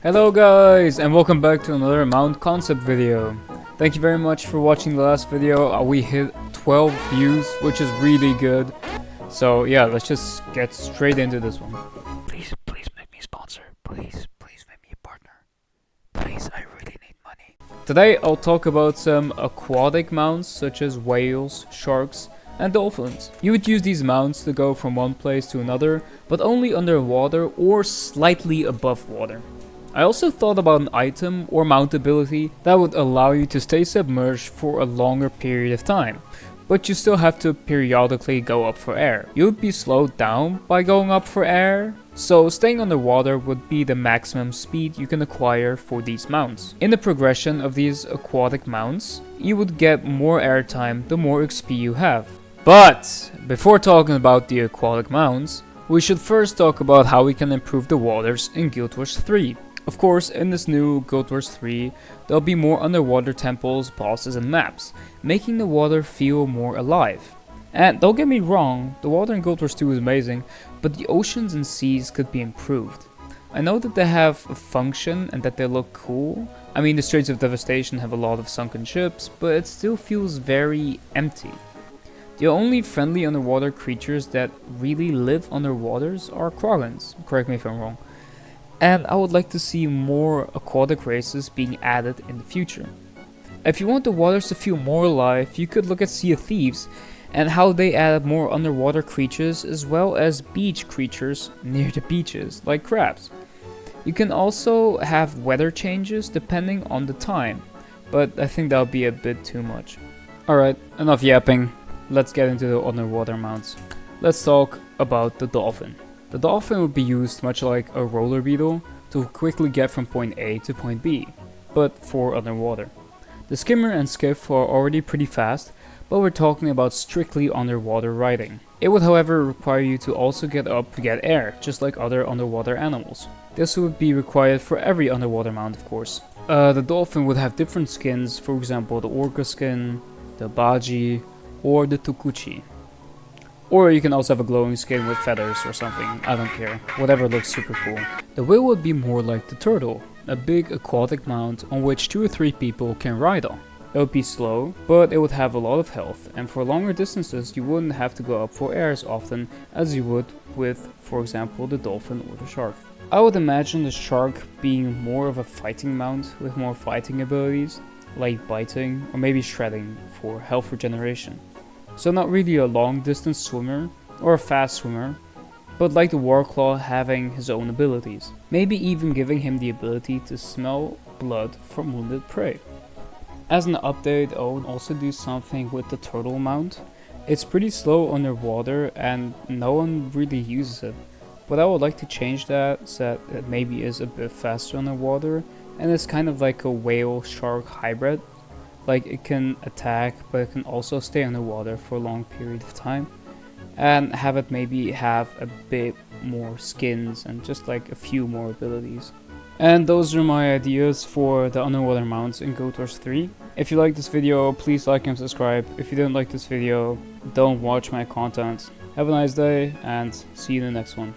Hello guys, and welcome back to another mount concept video. Thank you very much for watching the last video. We hit 12 views, which is really good. So yeah, let's just get straight into this one. Please make me a sponsor. Please make me a partner. Please, I really need money. Today I'll talk about some aquatic mounts such as whales, sharks, and dolphins. You would use these mounts to go from one place to another, but only underwater or slightly above water. I also thought about an item or mount ability that would allow you to stay submerged for a longer period of time, but you still have to periodically go up for air. You would be slowed down by going up for air, so staying underwater would be the maximum speed you can acquire for these mounts. In the progression of these aquatic mounts, you would get more airtime the more XP you have. But before talking about the aquatic mounts, we should first talk about how we can improve the waters in Guild Wars 3. Of course, in this new Guild Wars 3, there'll be more underwater temples, bosses and maps, making the water feel more alive. And don't get me wrong, the water in Guild Wars 2 is amazing, but the oceans and seas could be improved. I know that they have a function and that they look cool. I mean, the Straits of Devastation have a lot of sunken ships, but it still feels very empty. The only friendly underwater creatures that really live underwaters are Krogans, correct me if I'm wrong. And I would like to see more aquatic races being added in the future. If you want the waters to feel more alive, you could look at Sea of Thieves and how they added more underwater creatures as well as beach creatures near the beaches, like crabs. You can also have weather changes depending on the time, but I think that would be a bit too much. Alright, enough yapping. Let's get into the underwater mounts. Let's talk about the dolphin. The dolphin would be used much like a roller beetle to quickly get from point A to point B, but for underwater. The skimmer and skiff are already pretty fast, but we're talking about strictly underwater riding. It would however require you to also get up to get air, just like other underwater animals. This would be required for every underwater mount, of course. The dolphin would have different skins, for example the orca skin, the baji, or the tukuchi. Or you can also have a glowing skin with feathers or something, I don't care, whatever looks super cool. The whale would be more like the turtle, a big aquatic mount on which 2 or 3 people can ride on. It would be slow, but it would have a lot of health, and for longer distances you wouldn't have to go up for air as often as you would with, for example, the dolphin or the shark. I would imagine the shark being more of a fighting mount with more fighting abilities, like biting or maybe shredding for health regeneration. So not really a long distance swimmer or a fast swimmer, but like the Warclaw having his own abilities. Maybe even giving him the ability to smell blood from wounded prey. As an update, I would also do something with the turtle mount. It's pretty slow underwater and no one really uses it. But I would like to change that so that it maybe is a bit faster underwater and it's kind of like a whale-shark hybrid. Like it can attack, but it can also stay underwater for a long period of time. And have it maybe have a bit more skins and just like a few more abilities. And those are my ideas for the underwater mounts in Guild Wars 3. If you like this video, please like and subscribe. If you didn't like this video, don't watch my content. Have a nice day and see you in the next one.